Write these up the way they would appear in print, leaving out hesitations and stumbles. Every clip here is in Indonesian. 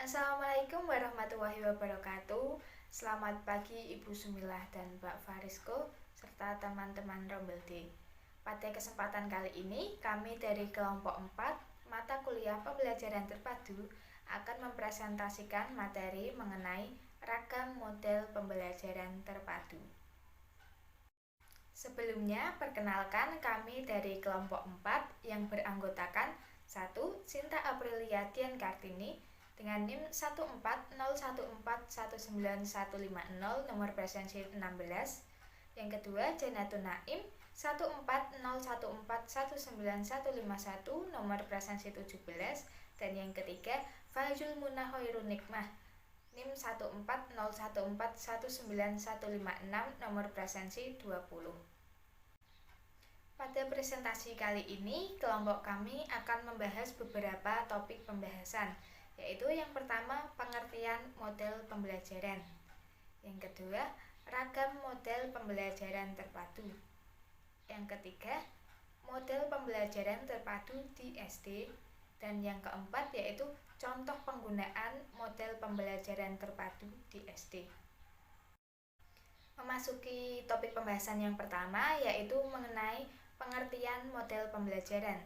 Assalamualaikum warahmatullahi wabarakatuh. Selamat pagi Ibu Sumilah dan Mbak Farisko serta teman-teman Rombel D. Pada kesempatan kali ini, kami dari kelompok 4 mata kuliah pembelajaran terpadu akan mempresentasikan materi mengenai ragam model pembelajaran terpadu. Sebelumnya, perkenalkan kami dari kelompok 4 yang beranggotakan 1. Sinta Aprilia Dian Kartini dengan NIM 140141910 nomor presensi 16. Yang kedua, Janatun Naim 14014191151 nomor presensi 17. Dan yang ketiga, Fajul Munah Hoirun Nikmah NIM 14014191156 nomor presensi 20. Pada presentasi kali ini, kelompok kami akan membahas beberapa topik pembahasan, yaitu yang pertama, pengertian model pembelajaran. Yang kedua, ragam model pembelajaran terpadu. Yang ketiga, model pembelajaran terpadu di SD. Dan yang keempat, yaitu contoh penggunaan model pembelajaran terpadu di SD. Memasuki topik pembahasan yang pertama, yaitu mengenai pengertian model pembelajaran.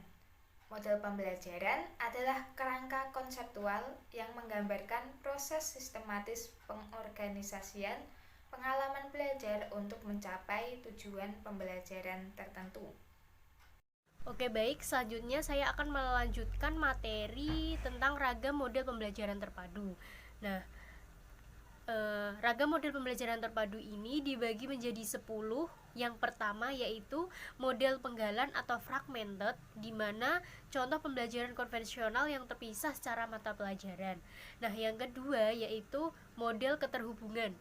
Model pembelajaran adalah kerangka konseptual yang menggambarkan proses sistematis pengorganisasian pengalaman belajar untuk mencapai tujuan pembelajaran tertentu. Oke, baik. Selanjutnya saya akan melanjutkan materi tentang ragam model pembelajaran terpadu. Nah, ragam model pembelajaran terpadu ini dibagi menjadi 10. Yang pertama yaitu model penggalan atau fragmented, di mana contoh pembelajaran konvensional yang terpisah secara mata pelajaran. Nah, yang kedua yaitu model keterhubungan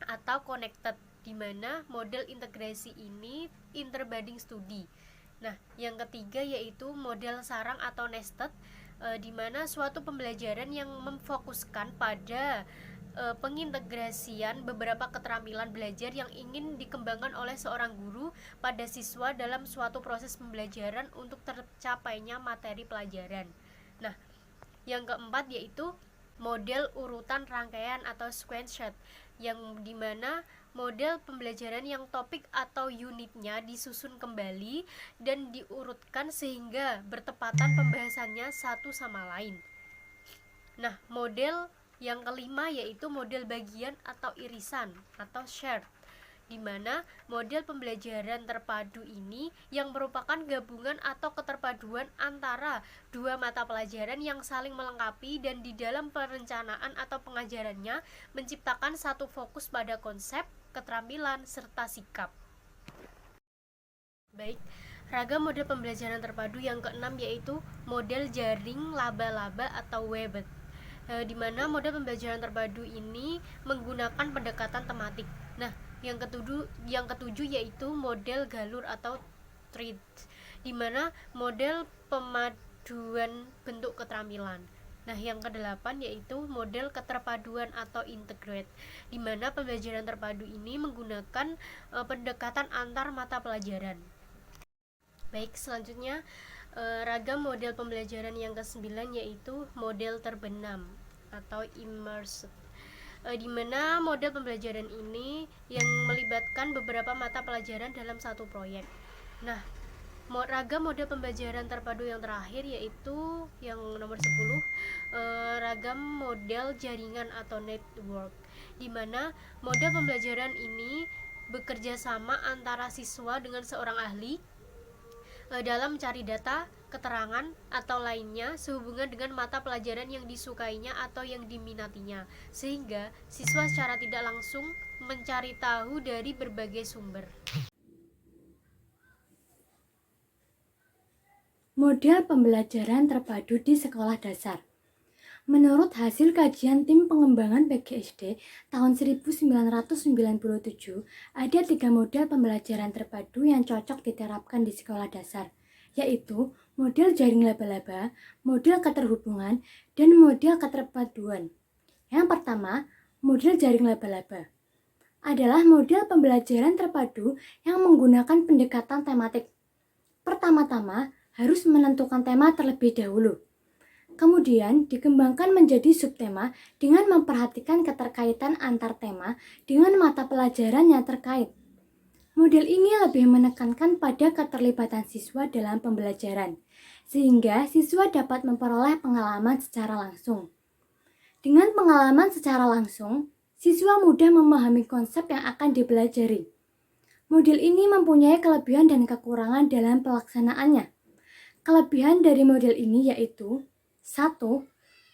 atau connected, di mana model integrasi ini interbanding studi. Nah, yang ketiga yaitu model sarang atau nested, di mana suatu pembelajaran yang memfokuskan pada pengintegrasian beberapa keterampilan belajar yang ingin dikembangkan oleh seorang guru pada siswa dalam suatu proses pembelajaran untuk tercapainya materi pelajaran. Nah, yang keempat yaitu model urutan rangkaian atau sequential, yang dimana model pembelajaran yang topik atau unitnya disusun kembali dan diurutkan sehingga bertepatan pembahasannya satu sama lain. Nah, model yang kelima yaitu model bagian atau irisan atau shared, di mana model pembelajaran terpadu ini yang merupakan gabungan atau keterpaduan antara dua mata pelajaran yang saling melengkapi dan di dalam perencanaan atau pengajarannya menciptakan satu fokus pada konsep, keterampilan, serta sikap. Baik, ragam model pembelajaran terpadu yang keenam yaitu model jaring laba-laba atau webbed, di mana model pembelajaran terpadu ini menggunakan pendekatan tematik. Nah, yang ketujuh yaitu model galur atau thread, di mana model pemaduan bentuk keterampilan. Nah, yang kedelapan yaitu model keterpaduan atau integrate, di mana pembelajaran terpadu ini menggunakan pendekatan antar mata pelajaran. Baik, selanjutnya ragam model pembelajaran yang ke-9 yaitu model terbenam atau immersive, di mana model pembelajaran ini yang melibatkan beberapa mata pelajaran dalam satu proyek. Nah, ragam model pembelajaran terpadu yang terakhir yaitu yang nomor 10, ragam model jaringan atau network, di mana model pembelajaran ini bekerja sama antara siswa dengan seorang ahli dalam mencari data, keterangan, atau lainnya sehubungan dengan mata pelajaran yang disukainya atau yang diminatinya, sehingga siswa secara tidak langsung mencari tahu dari berbagai sumber. Model pembelajaran terpadu di sekolah dasar. Menurut hasil kajian tim pengembangan PGSD tahun 1997, ada 3 model pembelajaran terpadu yang cocok diterapkan di sekolah dasar, yaitu model jaring laba-laba, model keterhubungan, dan model keterpaduan. Yang pertama, model jaring laba-laba adalah model pembelajaran terpadu yang menggunakan pendekatan tematik. Pertama-tama, harus menentukan tema terlebih dahulu. Kemudian dikembangkan menjadi subtema dengan memperhatikan keterkaitan antar tema dengan mata pelajaran yang terkait. Model ini lebih menekankan pada keterlibatan siswa dalam pembelajaran, sehingga siswa dapat memperoleh pengalaman secara langsung. Dengan pengalaman secara langsung, siswa mudah memahami konsep yang akan dipelajari. Model ini mempunyai kelebihan dan kekurangan dalam pelaksanaannya. Kelebihan dari model ini yaitu 1.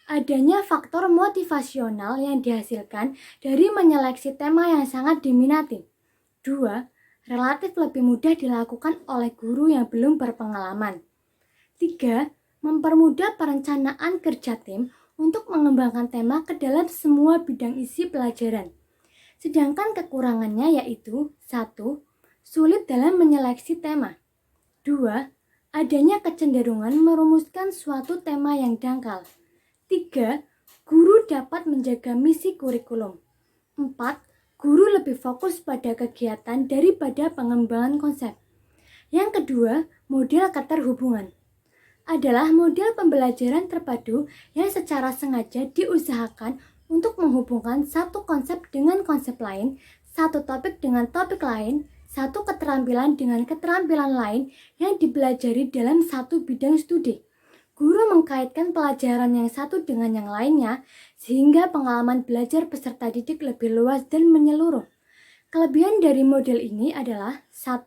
Adanya faktor motivasional yang dihasilkan dari menyeleksi tema yang sangat diminati. 2. Relatif lebih mudah dilakukan oleh guru yang belum berpengalaman. 3. Mempermudah perencanaan kerja tim untuk mengembangkan tema ke dalam semua bidang isi pelajaran. Sedangkan kekurangannya yaitu 1. Sulit dalam menyeleksi tema. 2. Adanya kecenderungan merumuskan suatu tema yang dangkal. 3. Guru dapat menjaga misi kurikulum. 4. Guru lebih fokus pada kegiatan daripada pengembangan konsep. Yang kedua, model keterhubungan adalah model pembelajaran terpadu yang secara sengaja diusahakan untuk menghubungkan satu konsep dengan konsep lain, satu topik dengan topik lain, satu keterampilan dengan keterampilan lain yang dipelajari dalam satu bidang studi. Guru mengkaitkan pelajaran yang satu dengan yang lainnya sehingga pengalaman belajar peserta didik lebih luas dan menyeluruh. Kelebihan dari model ini adalah 1.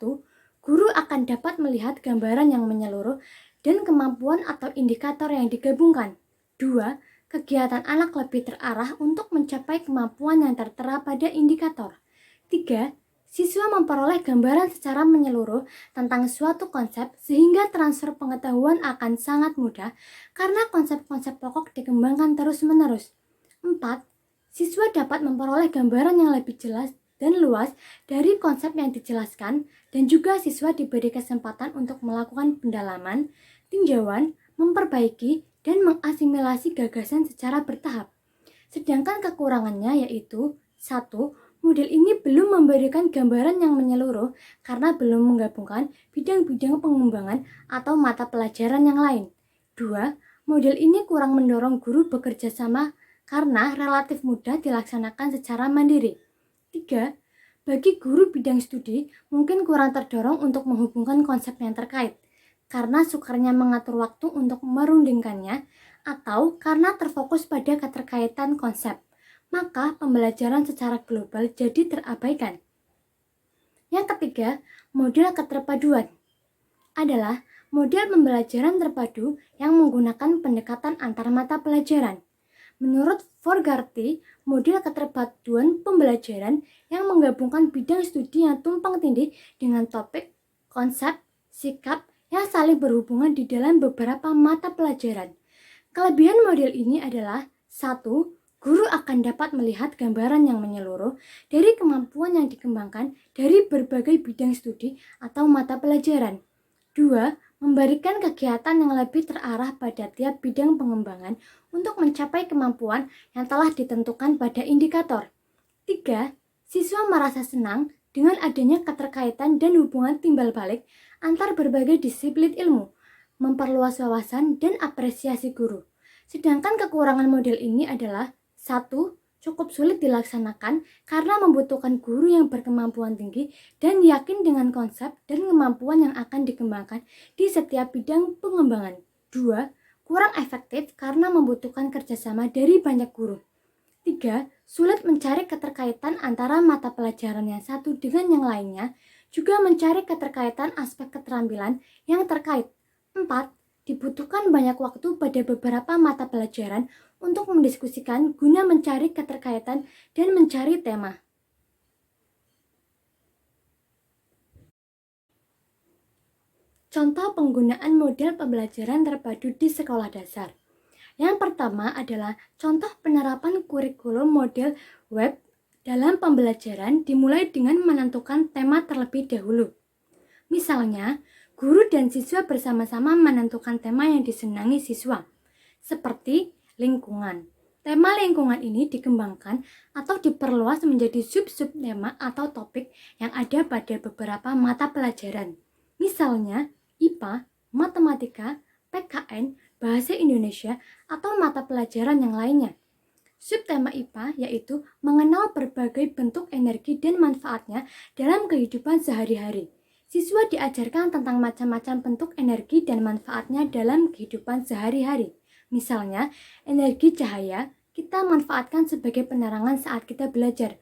Guru akan dapat melihat gambaran yang menyeluruh dan kemampuan atau indikator yang digabungkan. 2. Kegiatan anak lebih terarah untuk mencapai kemampuan yang tertera pada indikator. 3. Siswa memperoleh gambaran secara menyeluruh tentang suatu konsep sehingga transfer pengetahuan akan sangat mudah karena konsep-konsep pokok dikembangkan terus-menerus. 4. Siswa dapat memperoleh gambaran yang lebih jelas dan luas dari konsep yang dijelaskan dan juga siswa diberi kesempatan untuk melakukan pendalaman, tinjauan, memperbaiki, dan mengasimilasi gagasan secara bertahap. Sedangkan kekurangannya yaitu 1. Model ini belum memberikan gambaran yang menyeluruh karena belum menggabungkan bidang-bidang pengembangan atau mata pelajaran yang lain. 2. Model ini kurang mendorong guru bekerja sama karena relatif mudah dilaksanakan secara mandiri. 3. Bagi guru bidang studi mungkin kurang terdorong untuk menghubungkan konsep yang terkait karena sukarnya mengatur waktu untuk merundingkannya atau karena terfokus pada keterkaitan konsep. Maka pembelajaran secara global jadi terabaikan. Yang ketiga, model keterpaduan adalah model pembelajaran terpadu yang menggunakan pendekatan antar mata pelajaran. Menurut Forgarty, model keterpaduan pembelajaran yang menggabungkan bidang studi yang tumpang tindih dengan topik, konsep, sikap yang saling berhubungan di dalam beberapa mata pelajaran. Kelebihan model ini adalah 1. Guru akan dapat melihat gambaran yang menyeluruh dari kemampuan yang dikembangkan dari berbagai bidang studi atau mata pelajaran. 2. Memberikan kegiatan yang lebih terarah pada tiap bidang pengembangan untuk mencapai kemampuan yang telah ditentukan pada indikator. 3. Siswa merasa senang dengan adanya keterkaitan dan hubungan timbal balik antar berbagai disiplin ilmu, memperluas wawasan dan apresiasi guru. Sedangkan kekurangan model ini adalah 1. Cukup sulit dilaksanakan karena membutuhkan guru yang berkemampuan tinggi dan yakin dengan konsep dan kemampuan yang akan dikembangkan di setiap bidang pengembangan. 2. Kurang efektif karena membutuhkan kerjasama dari banyak guru. 3. Sulit mencari keterkaitan antara mata pelajaran yang satu dengan yang lainnya, juga mencari keterkaitan aspek keterampilan yang terkait. 4. Dibutuhkan banyak waktu pada beberapa mata pelajaran untuk mendiskusikan guna mencari keterkaitan dan mencari tema. Contoh penggunaan model pembelajaran terpadu di sekolah dasar. Yang pertama adalah contoh penerapan kurikulum model web dalam pembelajaran dimulai dengan menentukan tema terlebih dahulu. Misalnya, guru dan siswa bersama-sama menentukan tema yang disenangi siswa, seperti lingkungan. Tema lingkungan ini dikembangkan atau diperluas menjadi sub-sub tema atau topik yang ada pada beberapa mata pelajaran. Misalnya, IPA, matematika, PKN, bahasa Indonesia, atau mata pelajaran yang lainnya. Subtema IPA yaitu mengenal berbagai bentuk energi dan manfaatnya dalam kehidupan sehari-hari. Siswa diajarkan tentang macam-macam bentuk energi dan manfaatnya dalam kehidupan sehari-hari. Misalnya, energi cahaya kita manfaatkan sebagai penerangan saat kita belajar.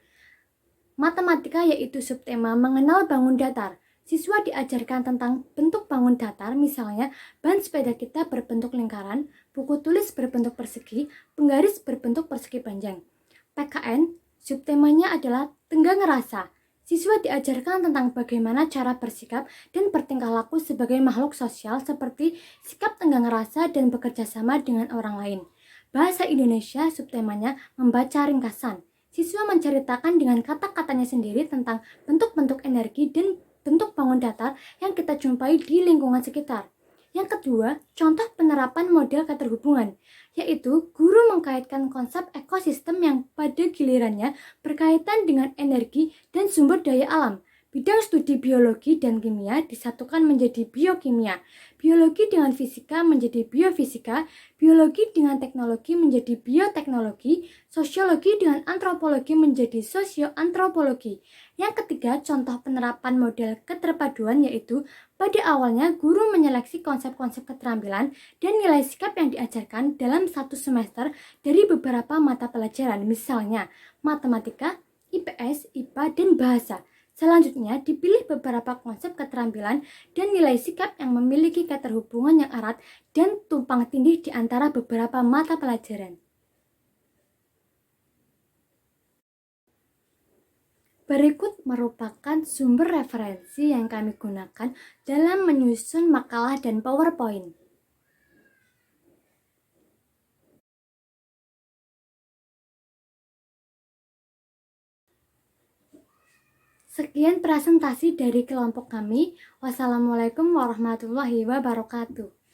Matematika yaitu subtema mengenal bangun datar. Siswa diajarkan tentang bentuk bangun datar, misalnya ban sepeda kita berbentuk lingkaran, buku tulis berbentuk persegi, penggaris berbentuk persegi panjang. PKN, subtemanya adalah tenggang rasa. Siswa diajarkan tentang bagaimana cara bersikap dan bertingkah laku sebagai makhluk sosial seperti sikap tenggang rasa dan bekerja sama dengan orang lain. Bahasa Indonesia subtemanya membaca ringkasan. Siswa menceritakan dengan kata-katanya sendiri tentang bentuk-bentuk energi dan bentuk bangun datar yang kita jumpai di lingkungan sekitar. Yang kedua, contoh penerapan model keterhubungan, yaitu guru mengkaitkan konsep ekosistem yang pada gilirannya berkaitan dengan energi dan sumber daya alam. Bidang studi biologi dan kimia disatukan menjadi biokimia, biologi dengan fisika menjadi biofisika, biologi dengan teknologi menjadi bioteknologi, sosiologi dengan antropologi menjadi sosioantropologi. Yang ketiga, contoh penerapan model keterpaduan yaitu pada awalnya guru menyeleksi konsep-konsep keterampilan dan nilai sikap yang diajarkan dalam satu semester dari beberapa mata pelajaran, misalnya matematika, IPS, IPA, dan bahasa. Selanjutnya, dipilih beberapa konsep keterampilan dan nilai sikap yang memiliki keterhubungan yang erat dan tumpang tindih di antara beberapa mata pelajaran. Berikut merupakan sumber referensi yang kami gunakan dalam menyusun makalah dan PowerPoint. Sekian presentasi dari kelompok kami. Wassalamualaikum warahmatullahi wabarakatuh.